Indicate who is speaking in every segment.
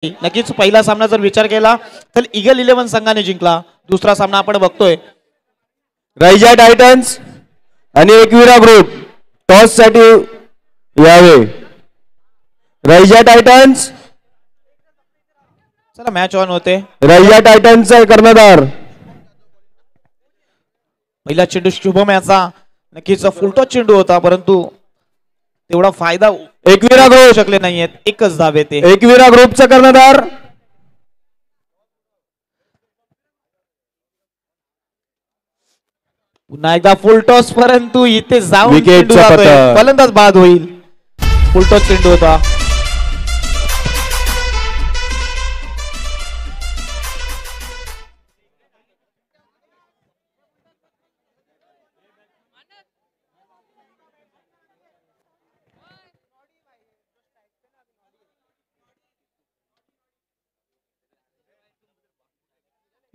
Speaker 1: नक्कीच पहिला सामना जर विचार केला तर ईगल 11 संघाने जिंकला. दुसरा सामना आपण बघतोय
Speaker 2: रायजा टायटन्स आणि एकविरा ग्रुप टॉस साठी यावे. रायजा टायटन्स,
Speaker 1: चला मॅच ऑन होते.
Speaker 2: रायजा टायटन्सचा कर्णधार
Speaker 1: पहिला चेंडू शुभम याचा नक्कीच फुलटॉस चेंडू होता, परंतु तेवढा फायदा
Speaker 2: एकविरा ग्रुप
Speaker 1: शकले नाहीयेत. एकच धाव येते.
Speaker 2: एकविरा ग्रुपचा कर्णधार
Speaker 1: पुन्हा एकदा फुलटॉस, परंतु इथे जाऊन
Speaker 2: विकेटचा
Speaker 1: चेंडू जातोय.
Speaker 2: पतन.
Speaker 1: फलंदाज बाद होईल. फुलटॉस चेंडू होता.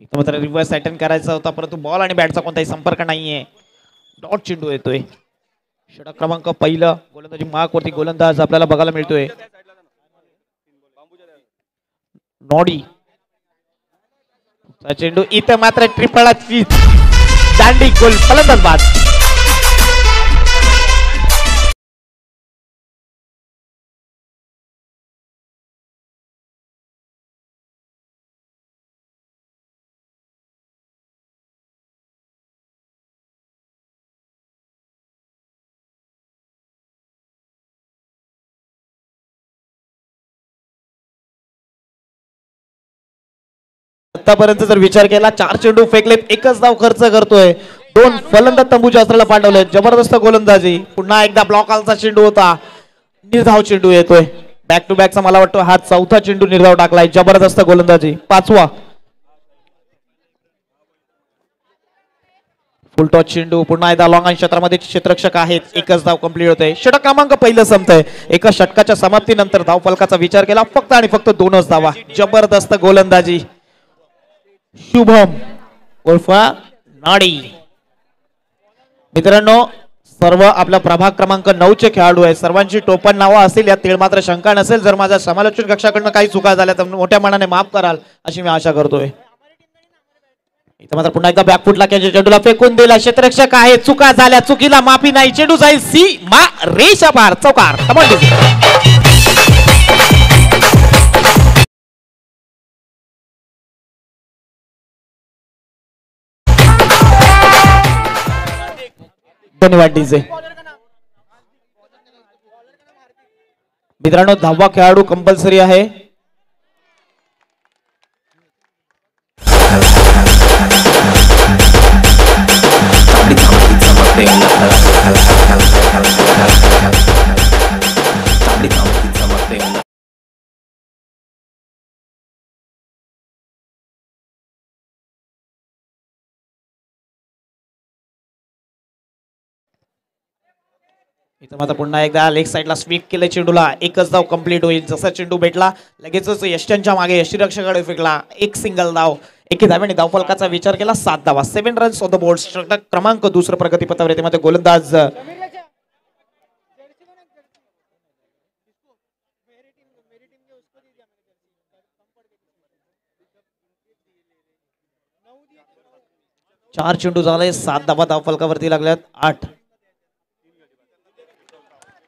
Speaker 1: इथं मात्र रिव्हर्स अटेम्प्ट करायचा होता, परंतु बॉल आणि बॅटचा कोणताही संपर्क नाहीये. डॉट चेंडू येतोय. षटक क्रमांक पहिलं गोलंदाजी मार्क वरती गोलंदाज आपल्याला बघायला मिळतोय. नॉडी चेंडू इथं मात्र ट्रिपलाची दांडी गोल. फलंदाज बाद. आतापर्यंत जर विचार केला 4 चेंडू फेकलेत, एकच धाव खर्च करतोय. 2 फलंदाज तंबूच्या अस्त्राला पाठवले. जबरदस्त गोलंदाजी. पुन्हा एकदा ब्लॉक आलचा चेंडू होता. निर्धाव चेंडू येतोय. बॅक टू बॅकचा मला वाटतं हा चौथा चेंडू निर्धाव टाकलाय. जबरदस्त गोलंदाजी. 5वा फुलटॉस चेंडू. पुन्हा एकदा लॉंग ऑन क्षेत्रामध्ये क्षेत्ररक्षक आहेत. एकच धाव कंप्लीट होते. षटक क्रमांक पहिलं संपतंय. एका षटकाच्या समाप्तीनंतर धाव फलकाचा विचार केला फक्त आणि फक्त 2च धावा. जबरदस्त गोलंदाजी. शुभम उर्फ नाडी. मित्रांनो, सर्व आपला प्रभाग क्रमांक 9 चे खेळाडू आहेत. सर्वांची टोपण नावं असतील यात तीळ मात्र शंका नसेल. जर माझ्या समालोचन कक्षाकडनं काही चुका झाल्या तर मोठ्या मनाने माफ कराल अशी मी आशा करतोय. इथं मात्र पुन्हा एकदा बॅकफुटला चेंडूला फेकून दिला. क्षेत्ररक्षक आहे. चुका झाल्या, चुकीला माफी नाही. चेंडू जाईल सी मा रेषा पार. चौकार. धन्यवाद डीजे. मित्रांनो, 10वा खेळाडू कंपल्सरी आहे. इथं मात्र पुन्हा एकदा लेग साइडला स्वीप केलं चेंडूला. एकच धाव कंप्लीट होईल. जसा चेंडू भेटला लगेचच यष्ट्यांच्या मागे यष्टीरक्षकाकडे फेकला. एक सिंगल धाव. एकी धाव्याने धाव फलकाचा विचार केला. 7 धावा. 7 रन्स ऑन द बोर्ड. षटक क्रमांक दुसरं प्रगतीपथावर येते. मध्ये गोलंदाज चार चेंडू झाले. 7 धावा धाव फलकावरती लागल्यात. 8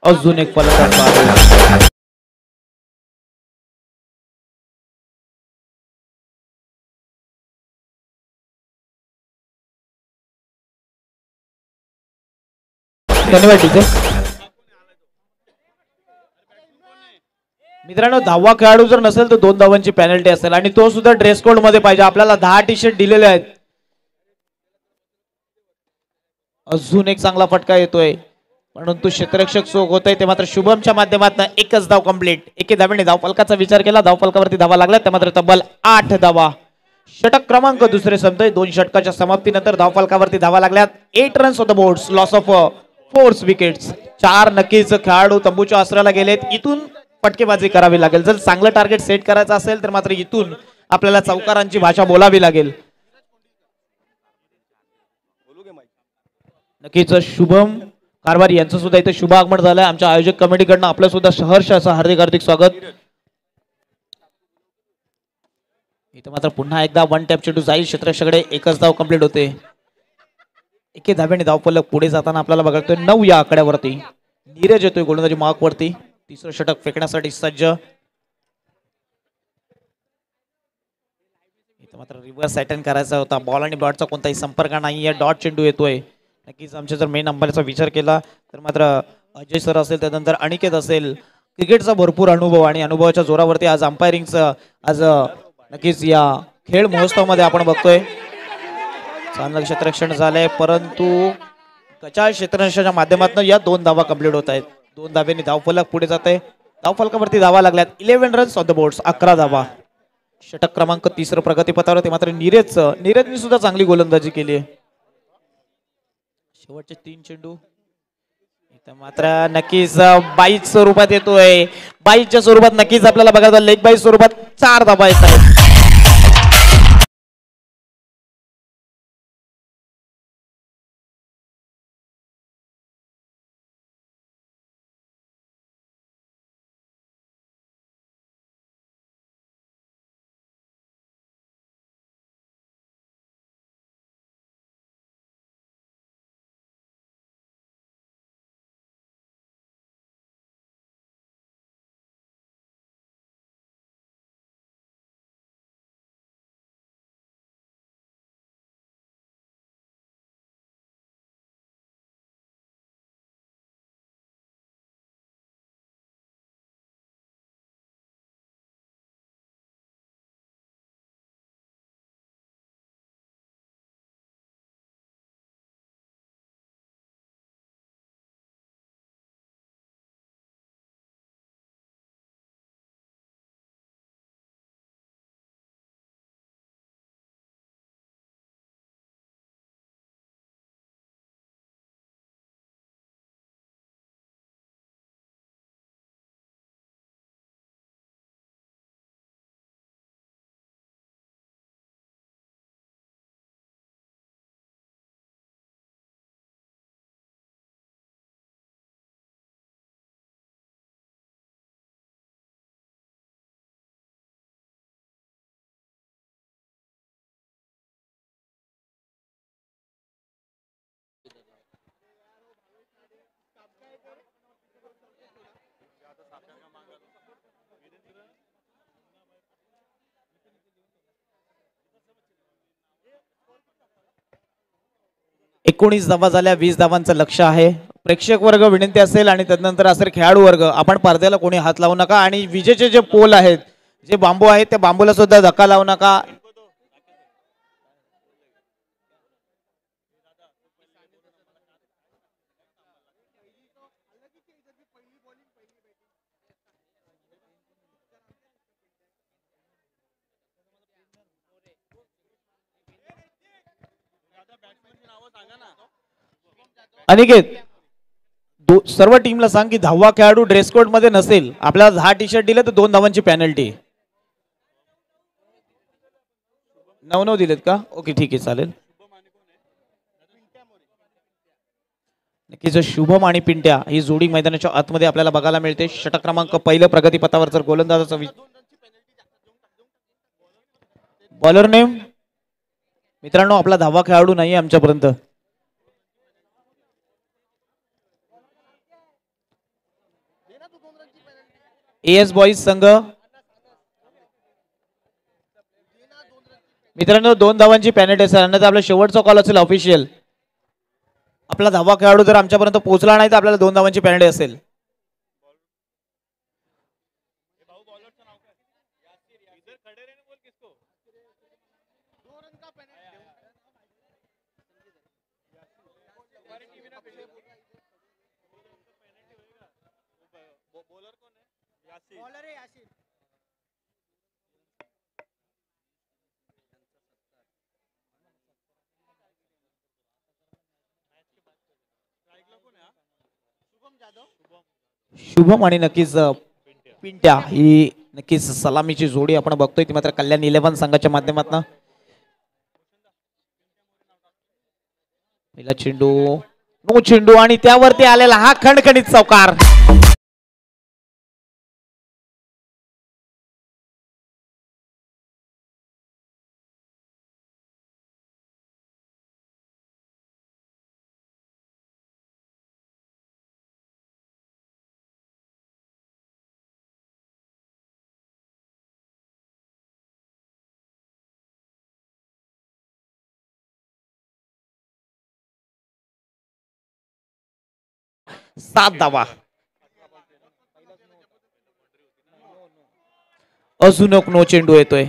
Speaker 1: अजून एक फलंदाज. धन्यवाद टीचर. मित्रांनो, 10वा खेळाडू जर नसेल तर 2 धावांची पेनल्टी असेल आणि तो सुद्धा ड्रेस कोड मध्ये पाहिजे. आपल्याला 10 टी-शर्ट दिलेले आहेत. अजून एक चांगला फटका येतोय, परंतु क्षेत्ररक्षक चोख होतोय. ते मात्र शुभमच्या माध्यमातून एकच धाव कंप्लीट. एके धावेने धाव फलकाचा विचार केला. धाव फलकावरती धावा लागल्या. ते मात्र तब्बल 8 धावा. षटक क्रमांक दुसरे संपतोय. 2 षटकाच्या समाप्तीनंतर धाव फलकावरती धावा लागल्यात. 8 runs on the board. Loss of 4 wickets. 4 नक्कीच खेळाडू तंबूच्या आसराला गेलेत. इथून फटकेबाजी करावी लागेल. जर चांगलं टार्गेट सेट करायचं असेल तर मात्र इथून आपल्याला चौकारांची भाषा बोलावी लागेल. नक्कीच शुभम कारभारी यांचं सुद्धा इथे शुभ आगमन झालंय. आमच्या आयोजक कमिटीकडनं आपलं सुद्धा सहर्ष असं हार्दिक स्वागत. इथं मात्र पुन्हा एकदा वन टॅप चेंडू जाईल क्षेत्ररक्षकाकडे. एकच धाव कंप्लीट होते. एके धाब्याने धावफलक पुढे जाताना आपल्याला बघतोय 9 या आकड्यावरती. नीरज येतोय गोलंदाजी मार्क वरती. तिसरं षटक फेकण्यासाठी सज्ज. इथं मात्र रिव्हर्स अटॅक करायचा होता. बॉल आणि बॉटचा कोणताही संपर्क नाहीये. डॉट चेंडू येतोय. नक्कीच आमच्या जर मेन अंपायरचा विचार केला तर मात्र अजय सर असेल, त्यानंतर अनिकेत असेल, क्रिकेटचा भरपूर अनुभव आणि अनुभवाच्या जोरावरती आज अंपायरिंगचं आज नक्कीच या खेळ महोत्सवामध्ये आपण बघतोय. चांगलं क्षेत्ररक्षण झालंय, परंतु कचाळ क्षेत्ररक्षणाच्या माध्यमातून या 2 धावा कंप्लीट होत आहेत. 2 धाब्यांनी धावफलक पुढे जात आहे. धावफलकावरती धावा लागल्यात. 11 रन्स ऑन द बोर्ड्स, 11 धावा. षटक क्रमांक 3 प्रगतीपथावर ते मात्र नीरजनी सुद्धा चांगली गोलंदाजी केली आहे. शेवटचे 3 चेंडू इथं मात्र नक्कीच बाईक स्वरूपात येतोय. बाईकच्या स्वरूपात नक्कीच आपल्याला बघायचं लेग बाईक स्वरूपात 4 धावा येत आहेत. एकोणीस धावा झाल्या. 20 धावांचं लक्ष आहे. प्रेक्षक वर्ग विनंती असेल आणि त्यानंतर असेल खेळाडू वर्ग, आपण पडद्याला कोणी हात लावू नका आणि विजेचे जे पोल आहेत, जे बांबू आहेत, त्या बांबूला सुद्धा धक्का लावू नका. अनिकेत, सर्व टीमला सांग की 10वा खेळाडू ड्रेस कोड मध्ये नसेल, आपल्याला 10 टी शर्ट दिले तर 2 धावांची पेनल्टी. 9 दिलेत का? ओके, ठीक आहे, चालेल. नक्कीच शुभम आणि पिंट्या ही जोडी मैदानाच्या आतमध्ये आपल्याला बघायला मिळते. षटक क्रमांक 1 प्रगतीपथावर जर गोलंदाजाचा बॉलर नेम मित्रांनो, आपला 10वा खेळाडू नाही आमच्यापर्यंत. एएस बॉईज संघ मित्रांनो 2 धावांची पेनल्टी असेल, अन्यथा आपला शेवटचा कॉल असेल ऑफिशियल. आपला 10वा खेळाडू जर आमच्यापर्यंत पोहोचला नाही तर आपल्याला 2 धावांची पेनल्टी असेल. शुभम आणि नक्कीच पिंट्या ही नक्कीच सलामीची जोडी आपण बघतोय ती मात्र कल्याण 11 संघाच्या माध्यमातून. पहिला चेंडू, नो चेंडू आणि त्यावरती आलेला हा खणखणीत चौकार. 7 धावा. अजून एक नो चेंडू येतोय.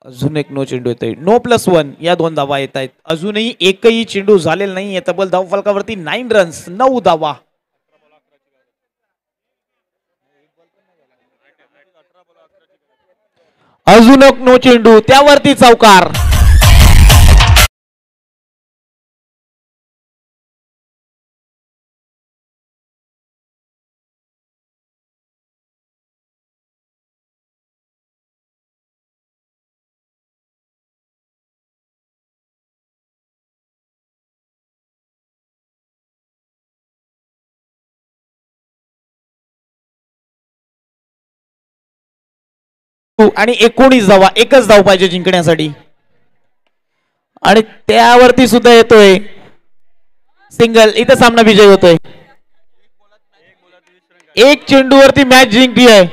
Speaker 1: अजून एक नो चेंडू येतोय. नो +1 या 2 धावा येत आहेत. अजूनही एकही चेंडू झालेला नाहीये. तब्बल धावफलकावरती 9 रन्स 9 धावा. अजून एक नो चेंडू त्यावरती चौकार. आणि 19 धावा. एकच धाव पाहिजे जिंकण्यासाठी. आणि त्यावरती सुद्धा येतोय सिंगल. इथे सामना विजय होतोय. एक चेंडूवरती मॅच जिंकली आहे.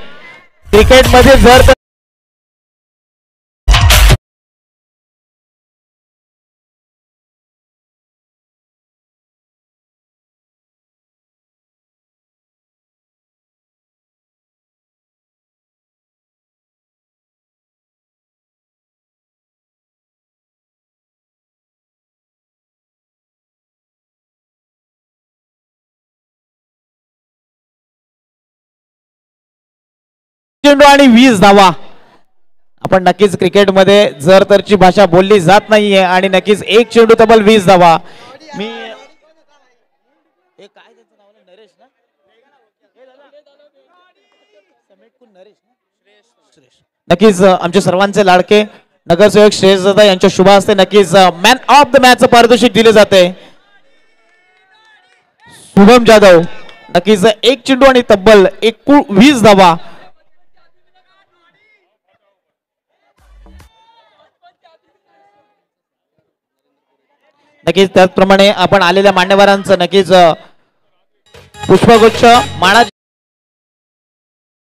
Speaker 1: क्रिकेटमध्ये जर चेंडू आणि 20 धावा. आपण नक्कीच क्रिकेटमध्ये जर तरची भाषा बोलली जात नाहीये आणि नक्कीच एक चेंडू तब्बल 20 धावा. मी नक्कीच आमचे सर्वांचे लाडके नगरसेवक श्रेयसदादा यांच्या शुभ हस्ते नक्कीच मॅन ऑफ द मॅच पारितोषिक दिले जाते. शुभम जाधव नक्कीच एक चेंडू आणि तब्बल 20 धावा. नक्कीच त्याचप्रमाणे आपण आलेल्या मान्यवरांचं नक्कीच पुष्पगुच्छ माळा